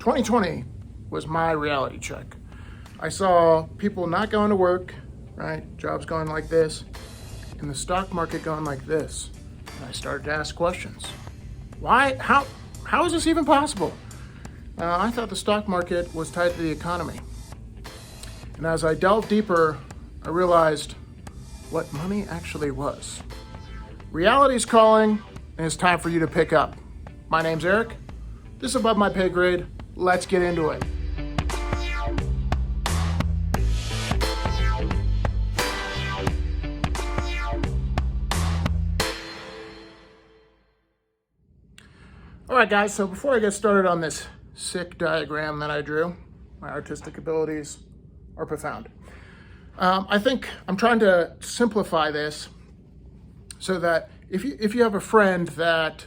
2020 was my reality check. I saw people not going to work, right? Jobs going like this, and the stock market going like this. And I started to ask questions. Why? How is this even possible? I thought the stock market was tied to the economy. And as I delved deeper, I realized what money actually was. Reality's calling, and it's time for you to pick up. My name's Eric. This is Above My Pay Grade. Let's get into it. All right, guys, so before I get started on this sick diagram that I drew, my artistic abilities are profound. I think I'm trying to simplify this so that if you have a friend that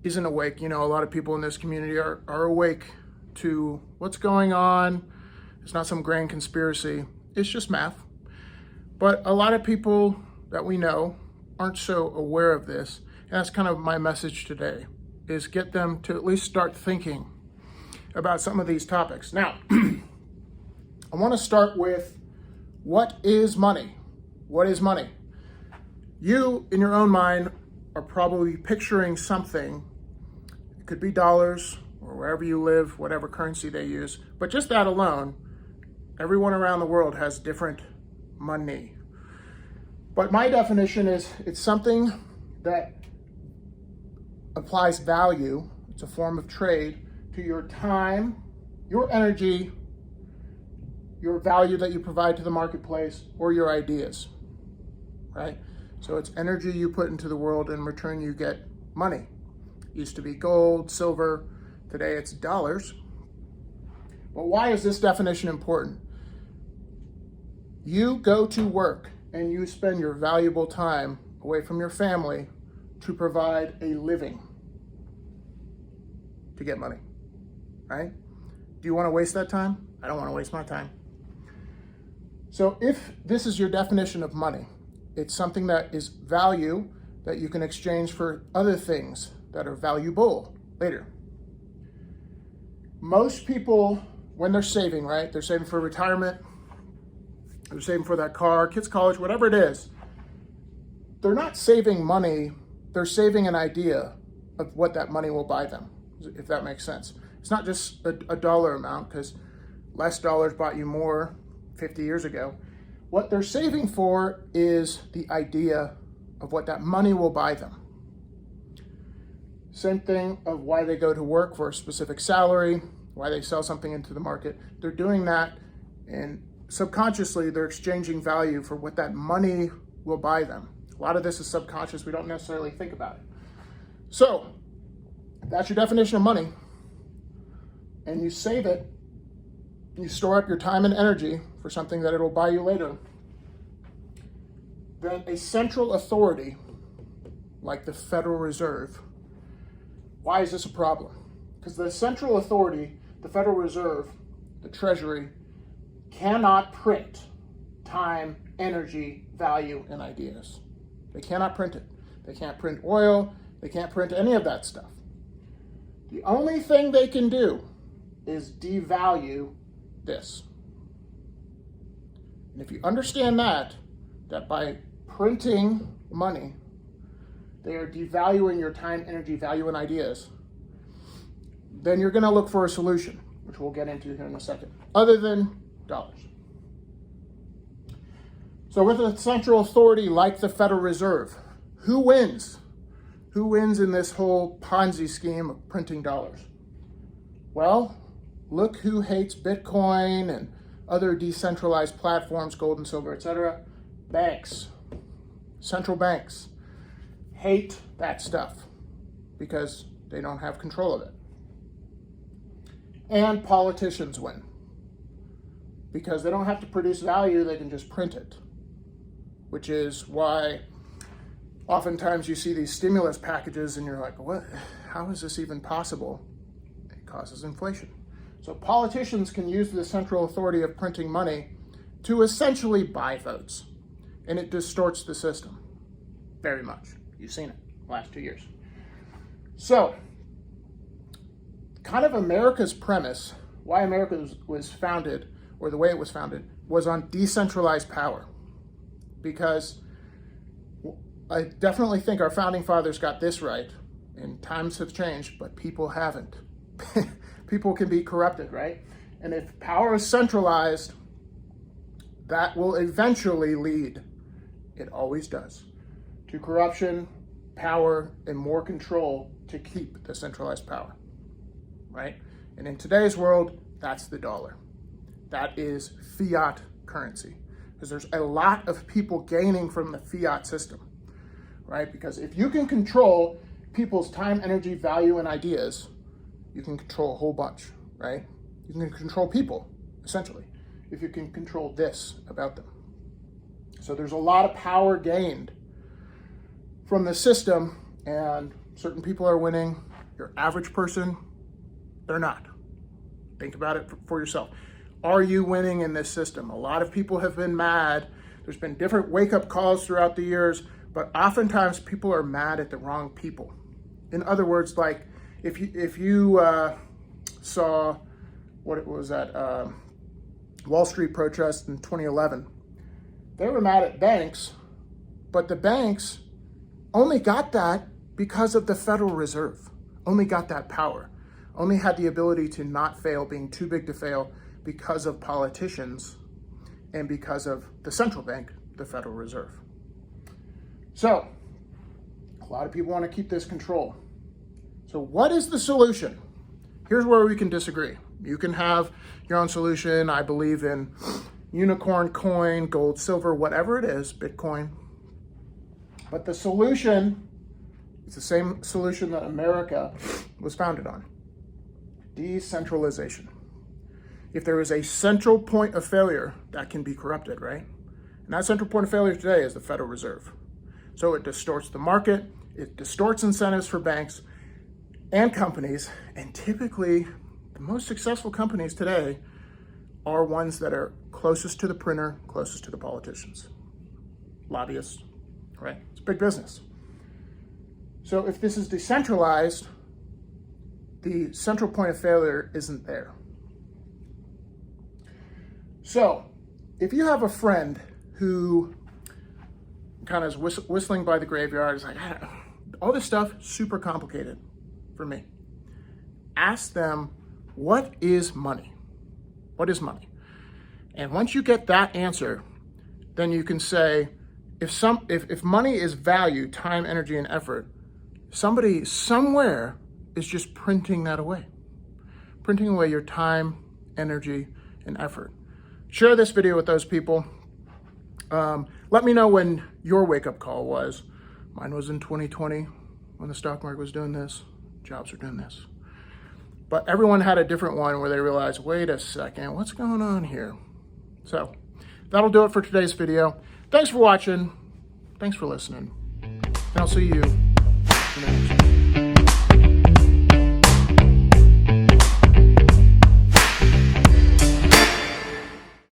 isn't awake, a lot of people in this community are awake to what's going on. It's not some grand conspiracy. It's just math. But a lot of people that we know aren't so aware of this. And that's kind of my message today, is get them to at least start thinking about some of these topics. Now, I want to start with, what is money? What is money? You, in your own mind, are probably picturing something. It could be dollars, or wherever you live, whatever currency they use. But just that alone, everyone around the world has different money. But my definition is, it's something that applies value. It's a form of trade to your time, your energy, your value that you provide to the marketplace, or your ideas, right? So it's energy you put into the world, in return you get money. It used to be gold, silver, today it's dollars. But why is this definition important? You go to work and you spend your valuable time away from your family to provide a living, to get money, right? Do you want to waste that time? I don't want to waste my time. So if this is your definition of money, it's something that is value that you can exchange for other things that are valuable later. Most people, when they're saving, right? They're saving for retirement, they're saving for that car, kids' college, whatever it is. They're not saving money, they're saving an idea of what that money will buy them, if that makes sense. It's not just a dollar amount, because less dollars bought you more 50 years ago. What they're saving for is the idea of what that money will buy them. Same thing of why they go to work for a specific salary, why they sell something into the market. They're doing that, and subconsciously they're exchanging value for what that money will buy them. A lot of this is subconscious. We don't necessarily think about it. So that's your definition of money. And you save it, you store up your time and energy for something that it'll buy you later. Then a central authority, like the Federal Reserve. Why is this a problem? Because the central authority, the Federal Reserve, the Treasury, cannot print time, energy, value, and ideas. They cannot print it. They can't print oil. They can't print any of that stuff. The only thing they can do is devalue this. And if you understand that by printing money, they are devaluing your time, energy, value, and ideas, then you're going to look for a solution, which we'll get into here in a second, other than dollars. So with a central authority like the Federal Reserve, who wins? Who wins in this whole Ponzi scheme of printing dollars? Well, look who hates Bitcoin and other decentralized platforms, gold and silver, etc. Banks, central banks, hate that stuff because they don't have control of it. And politicians win because they don't have to produce value, they can just print it, which is why oftentimes you see these stimulus packages and you're like, what? How is this even possible? It causes inflation. So politicians can use the central authority of printing money to essentially buy votes. And it distorts the system very much. You've seen it the last 2 years. So kind of America's premise, why America was founded, or the way it was founded, was on decentralized power. Because I definitely think our founding fathers got this right, and times have changed, but people haven't. People can be corrupted, right? And if power is centralized, that will eventually lead, it always does, to corruption, power, and more control to keep the centralized power, right? And in today's world, that's the dollar. That is fiat currency, because there's a lot of people gaining from the fiat system, right? Because if you can control people's time, energy, value, and ideas, you can control a whole bunch, right? You can control people, essentially, if you can control this about them. So there's a lot of power gained from the system, and certain people are winning. Your average person, they're not. Think about it for yourself. Are you winning in this system? A lot of people have been mad. There's been different wake-up calls throughout the years, but oftentimes people are mad at the wrong people. In other words, like if you saw what it was at Wall Street protest in 2011, they were mad at banks, but the banks only got that because of the Federal Reserve, only got that power, only had the ability to not fail, being too big to fail, because of politicians and because of the central bank, the Federal Reserve. So a lot of people want to keep this control. So what is the solution? Here's where we can disagree. You can have your own solution. I believe in unicorn coin, gold, silver, whatever it is, Bitcoin. But the solution is the same solution that America was founded on: decentralization. If there is a central point of failure, that can be corrupted, right? And that central point of failure today is the Federal Reserve. So it distorts the market, it distorts incentives for banks and companies, and typically the most successful companies today are ones that are closest to the printer, closest to the politicians, lobbyists, right? It's big business. So if this is decentralized, the central point of failure isn't there. So if you have a friend who kind of is whistling by the graveyard, is like, all this stuff, super complicated for me. Ask them, what is money? What is money? And once you get that answer, then you can say, if money is value, time, energy, and effort, somebody somewhere is just printing that away. Printing away your time, energy, and effort. Share this video with those people. Let me know when your wake-up call was. Mine was in 2020 when the stock market was doing this, jobs were doing this. But everyone had a different one where they realized, wait a second, what's going on here? So that'll do it for today's video. Thanks for watching. Thanks for listening. And I'll see you in the next